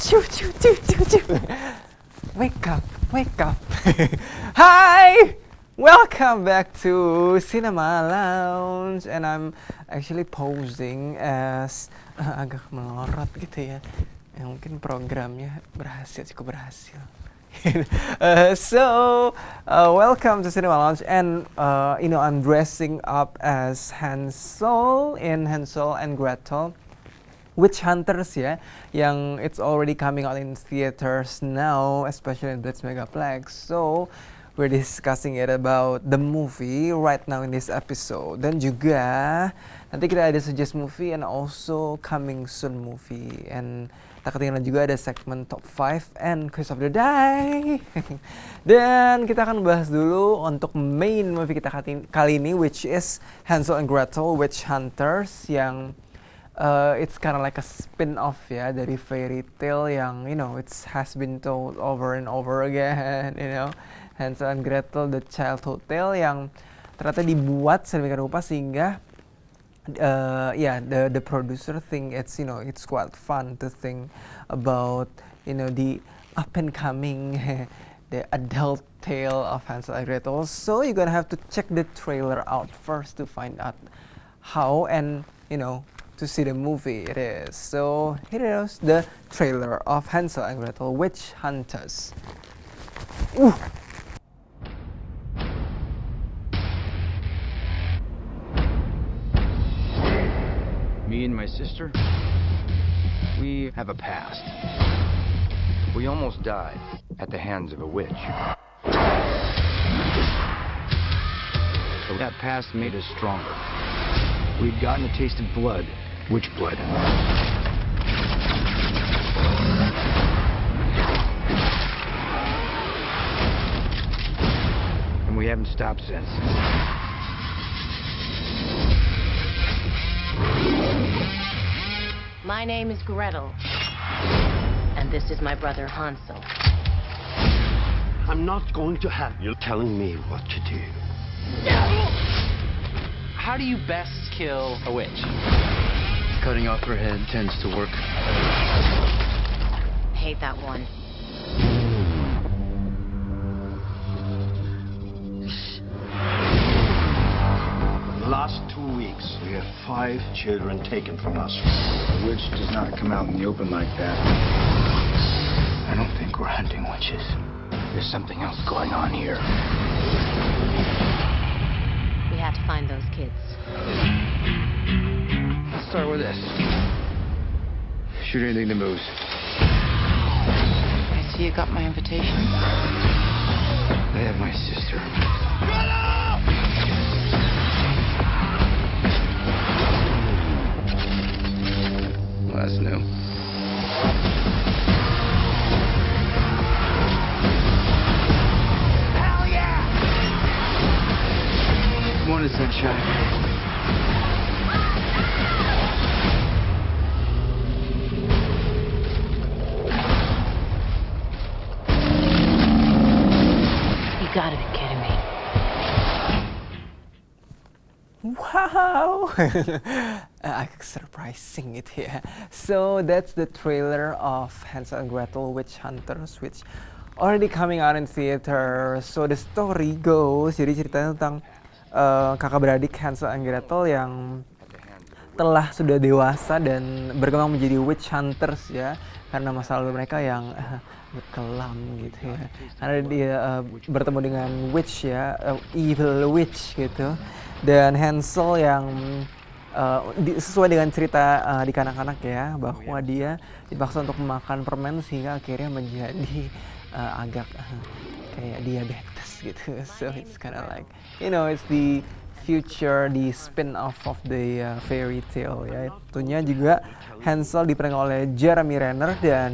Choo, choo, choo, choo, choo. Wake up, wake up. Hi! Welcome back to Cinema Lounge. And I'm actually posing as agak melorot gitu ya. Mungkin programnya cukup berhasil. Welcome to Cinema Lounge, and I'm dressing up as Hansel in Hansel and Gretel Witch Hunters ya, yang it's already coming out in theaters now, especially in Blitz Megaplex. So we're discussing it about the movie right now in this episode, dan juga nanti kita ada suggest movie and also coming soon movie, and tak ketinggalan juga ada segmen top 5 and quiz of the day. Dan kita akan bahas dulu untuk main movie kita kali ini, which is Hansel and Gretel Witch Hunters, yang it's kind of like a spin-off ya dari fairy tale yang it has been told over and over again, Hansel and Gretel the childhood tale yang ternyata dibuat sedemikian rupa sehingga the producer think it's quite fun to think about the up and coming the adult tale of Hansel and Gretel. So you're gonna have to check the trailer out first to find out how and to see the movie it is. So here is the trailer of Hansel and Gretel Witch Hunters. Ooh. Me and my sister, we have a past. We almost died at the hands of a witch. So that past made us stronger. We'd gotten a taste of blood. Witch blood. And we haven't stopped since. My name is Gretel, and this is my brother Hansel. I'm not going to have you telling me what to do. How do you best kill a witch? Cutting off her head tends to work. Hate that one. In the last 2 weeks, we have 5 children taken from us. A witch does not come out in the open like that. I don't think we're hunting witches. There's something else going on here. We have to find those kids. Let's start with this. Shoot anything that moves. I see you got my invitation. They have my sister. Well, that's new. Hell yeah! One is sunshine. You gotta be kidding me. Wow! Agak surprising gitu ya. So that's the trailer of Hansel and Gretel Witch Hunters, which already coming out in theater. So the story goes, jadi ceritanya tentang kakak beradik Hansel and Gretel yang telah sudah dewasa dan berkembang menjadi witch hunters ya, karena masa lalu mereka yang kelam gitu ya, karena dia bertemu dengan witch ya, evil witch gitu. Dan Hansel yang sesuai dengan cerita di kanak-kanak ya, bahwa dia dipaksa untuk memakan permen sehingga akhirnya menjadi agak kayak diabetes gitu. So it's kind of like it's the future, the spin-off of the fairy tale ya. Tentunya juga Hansel diperankan oleh Jeremy Renner, dan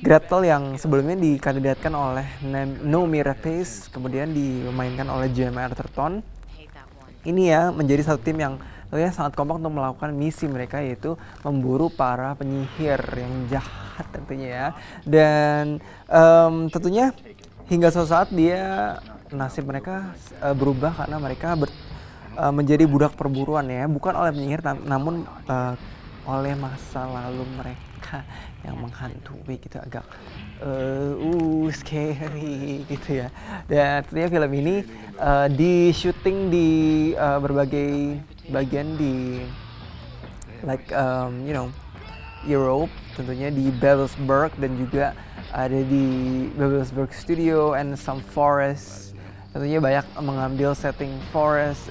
Gretel yang sebelumnya dikandidatkan oleh Noomi Rapace kemudian dimainkan oleh Gemma Arterton. Ini ya menjadi satu tim yang sangat kompak untuk melakukan misi mereka, yaitu memburu para penyihir yang jahat tentunya ya. Dan tentunya hingga suatu saat nasib mereka berubah karena mereka menjadi budak perburuan ya, bukan oleh penyihir namun oleh masa lalu mereka yang menghantui gitu, agak scary gitu ya. Dan tentunya film ini di syuting di berbagai bagian di Europe, tentunya di Babelsberg dan juga ada di Babelsberg Studio and some forest. Tentunya banyak mengambil setting forest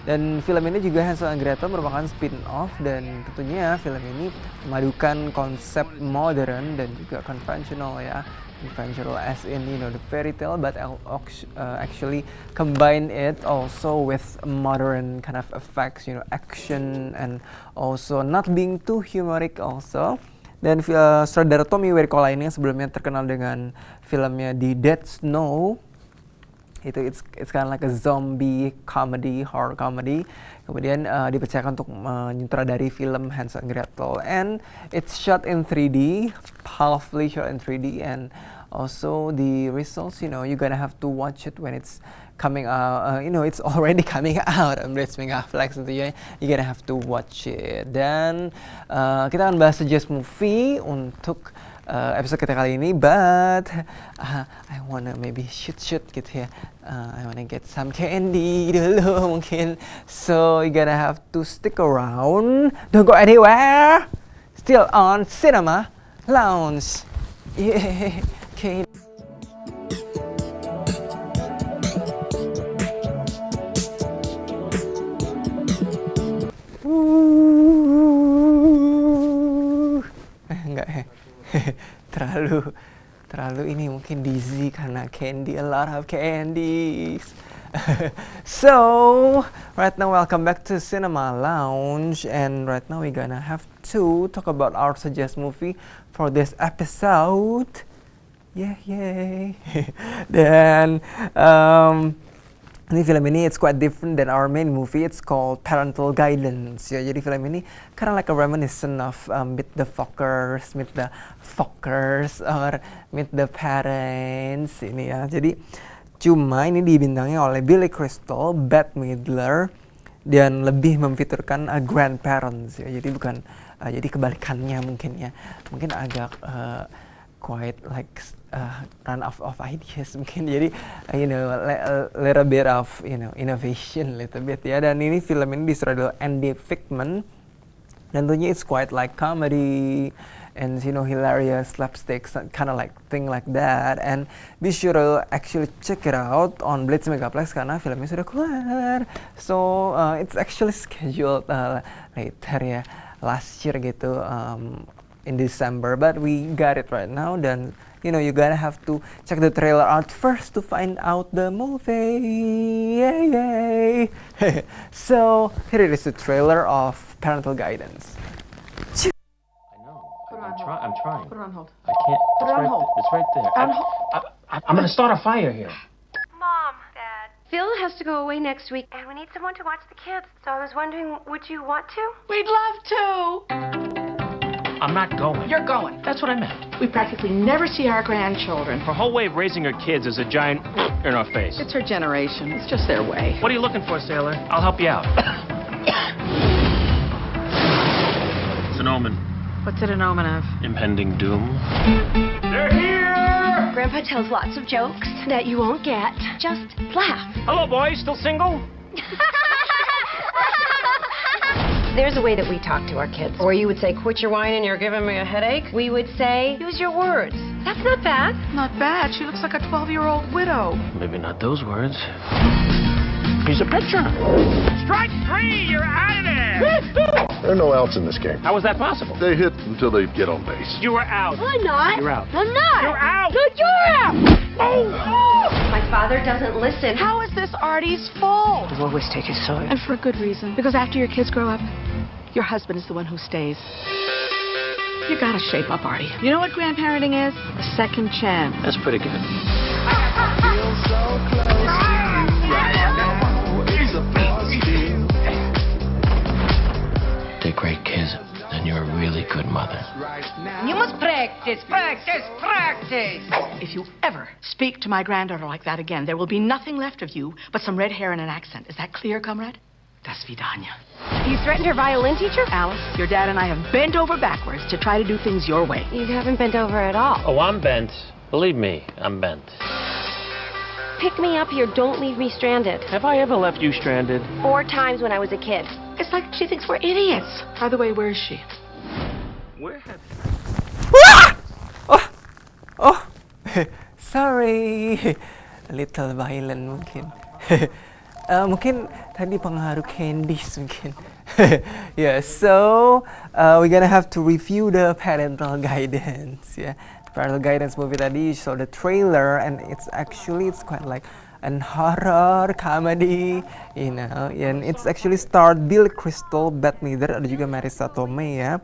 dan film ini juga Hansel and Gretel merupakan spin-off, dan tentunya film ini memadukan konsep modern dan juga konvensional ya. Conventional as in the fairy tale, but actually combine it also with modern kind of effects, action, and also not being too humoric also. Dan sutradara Tommy Wirkola ini yang sebelumnya terkenal dengan filmnya The Dead Snow, it's kind of like a zombie comedy, horror comedy. Kemudian dipercayakan untuk menyutradari film Hansel and Gretel, and it's shot in 3D, powerfully shot in 3D, and also the results, you're gonna have to watch it when it's coming out. It's already coming out on Blitz Megaflex, tentunya you're gonna have to watch it. Dan kita akan bahas Suggest Movie untuk episode kita kali ini, but I wanna maybe shoot gitu ya. I wanna get some candy dulu mungkin. So you gotta have to stick around. Don't go anywhere. Still on Cinema Lounge. Yeah. Okay. Enggak ya. terlalu ini mungkin dizzy karena candy, a lot of candies. So right now welcome back to Cinema Lounge, and right now we're gonna have to talk about our suggest movie for this episode. Yay. Dan ini film ini it's quite different than our main movie. It's called Parental Guidance. Ya, jadi film ini kind of like a reminiscent of Meet the Fockers, or Meet the Parents ini ya. Jadi cuma ini dibintangi oleh Billy Crystal, Bette Midler, dan lebih memfiturkan grandparents ya. Jadi bukan jadi kebalikannya mungkin ya. Mungkin agak quite like run out of ideas mungkin, jadi a little bit of innovation little bit ya. Dan ini film ini disutradarai Andy Fickman, dan tentunya it's quite like comedy and hilarious slapstick kind of like thing like that, and be sure to actually check it out on Blitz Megaplex karena filmnya sudah keluar. So it's actually scheduled later ya, last year gitu, in December, but we got it right now. Dan you gotta have to check the trailer out first to find out the movie. Yay. So here it is, the trailer of Parental Guidance. I'm trying. Put it on hold. I can't. Put it on hold. It's right there. On hold. I'm gonna start a fire here. Mom, Dad, Phil has to go away next week, and we need someone to watch the kids. So I was wondering, would you want to? We'd love to. I'm not going. You're going. That's what I meant. We practically never see our grandchildren. Her whole way of raising her kids is a giant in her face. It's her generation. It's just their way. What are you looking for, sailor? I'll help you out. It's an omen. What's it an omen of? Impending doom. They're here! Grandpa tells lots of jokes that you won't get. Just laugh. Hello, boys. Still single? There's a way that we talk to our kids. Or you would say, quit your whining, you're giving me a headache. We would say, use your words. That's not bad. Not bad. She looks like a 12-year-old widow. Maybe not those words. Here's a picture. Strike three! You're out of there! There are no outs in this game. How was that possible? They hit until they get on base. You were out. I'm not. You're out. I'm not. You're out. No, you're out. Oh! My father doesn't listen. How is this Artie's fault? You always take his side. And for a good reason. Because after your kids grow up, your husband is the one who stays. You gotta shape up, Artie. You know what grandparenting is? A second chance. That's pretty good. They're great kids, and you're a really good mother. You must practice, practice, practice. If you ever speak to my granddaughter like that again, there will be nothing left of you but some red hair and an accent. Is that clear, comrade? Das Vidania. You threatened her violin teacher? Alice, your dad and I have bent over backwards to try to do things your way. You haven't bent over at all. Oh, I'm bent. Believe me, I'm bent. Pick me up here. Don't leave me stranded. Have I ever left you stranded? 4 times when I was a kid. It's like she thinks we're idiots. By the way, where is she? Where have Oh, sorry, a little violent mungkin. Mungkin tadi pengaruh candies mungkin. Yeah, so we're gonna have to review the parental guidance. Yeah, parental guidance movie tadi you saw the trailer and it's quite like an horror comedy, you know, and it's actually starred Billy Crystal, Bette Midler, ada juga Marisa Tomei ya.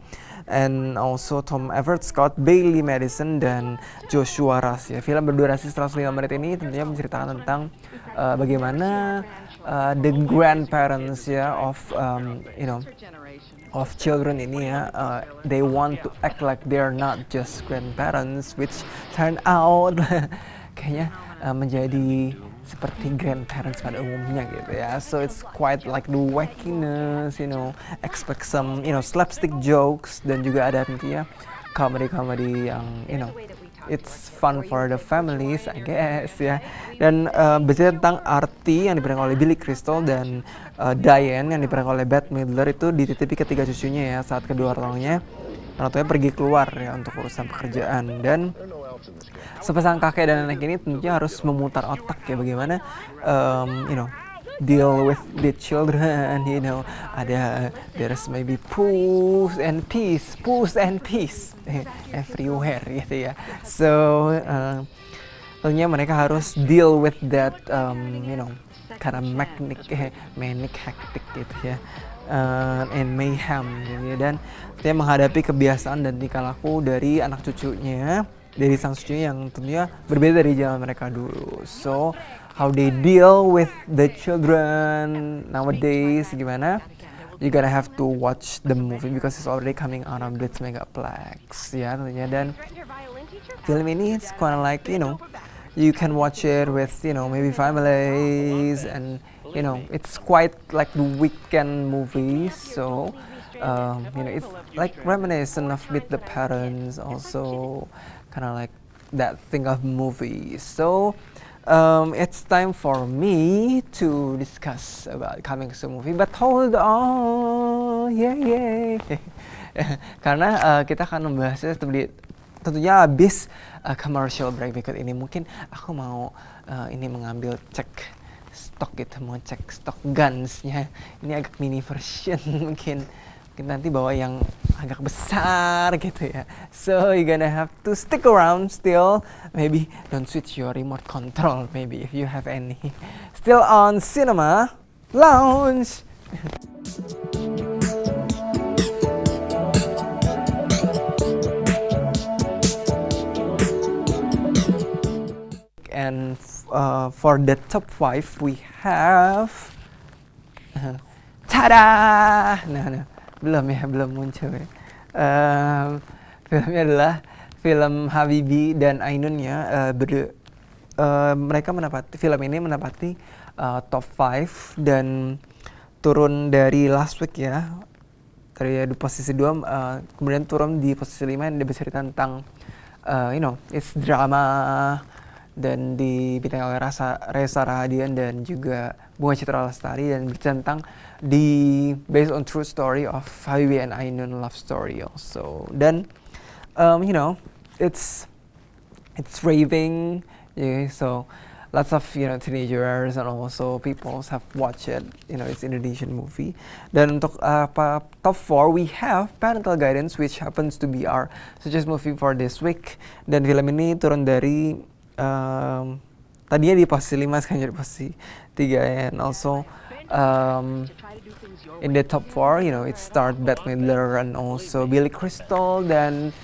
And also Tom Everett Scott, Bailey Madison, dan Joshua Rush ya. Film berdurasi 105 menit ini tentunya menceritakan tentang bagaimana the grandparents ya of of children ini ya, they want to act like they're not just grandparents, which turn out kayaknya menjadi seperti grandparents pada umumnya gitu ya. So it's quite like the wackiness, you know, expect some, you know, slapstick jokes, dan juga ada tentunya comedy yang, you know, it's fun for the families, I guess ya. Dan bercerita tentang Artie yang diperankan oleh Billy Crystal dan Diane yang diperankan oleh Bette Midler itu dititipi ketiga cucunya ya saat kedua orang tuanya pergi keluar ya untuk urusan pekerjaan, dan sepasang kakek dan nenek ini tentunya harus memutar otak ya bagaimana you know, deal with the children, you know, there's maybe poos and peas everywhere gitu ya. So tentunya mereka harus deal with that you know, kind of manic hectic gitu ya, and mayhem gitu ya. Dan dia menghadapi kebiasaan dan tingkah laku dari anak cucunya, dari sang cucunya yang tentunya berbeda dari zaman mereka dulu. So how they deal with the children nowadays, gimana? You gotta have to watch the movie because it's already coming out on Blitz Megaplex ya tentunya. Dan film ini it's kind of like, you know, you can watch it with, you know, maybe families, and you know, it's quite like the weekend movie. So you know, it's like reminiscent of Meet the Parents, also kind of like that thing of movies. So it's time for me to discuss about coming soon movie, but hold on, yay. Karena kita akan membahasnya tentunya habis commercial break berikut ini. Mungkin aku mau ini mengambil cek stok gitu, mau cek stok gunsnya. Ini agak mini version, mungkin nanti bawa yang agak besar gitu ya. So you're gonna have to stick around still. Maybe don't switch your remote control, maybe if you have any. Still on Cinema Lounge. And for the top 5 we have tada! Nah. Belum muncul ya. Filmnya adalah film Habibie dan Ainun ya. Film ini menempati top 5 dan turun dari last week ya. Dari posisi 2 kemudian turun di posisi 5 yang bercerita tentang you know, it's drama, dan dibintangi oleh Reza Rahadian dan juga Bunga Citra Lestari, dan bercerita tentang based on true story of Habibie and Ainun love story also. Dan you know, it's raving, yeah, so lots of, you know, teenagers and also people have watched it, you know, it's Indonesian movie. Dan untuk top 4 we have Parental Guidance, which happens to be our suggest movie for this week. Dan film ini turun dari tadinya di posisi 5 sekarang jadi posisi 3, and also in the top 4, you know, it starred Bette Midler and also Billy Crystal, dan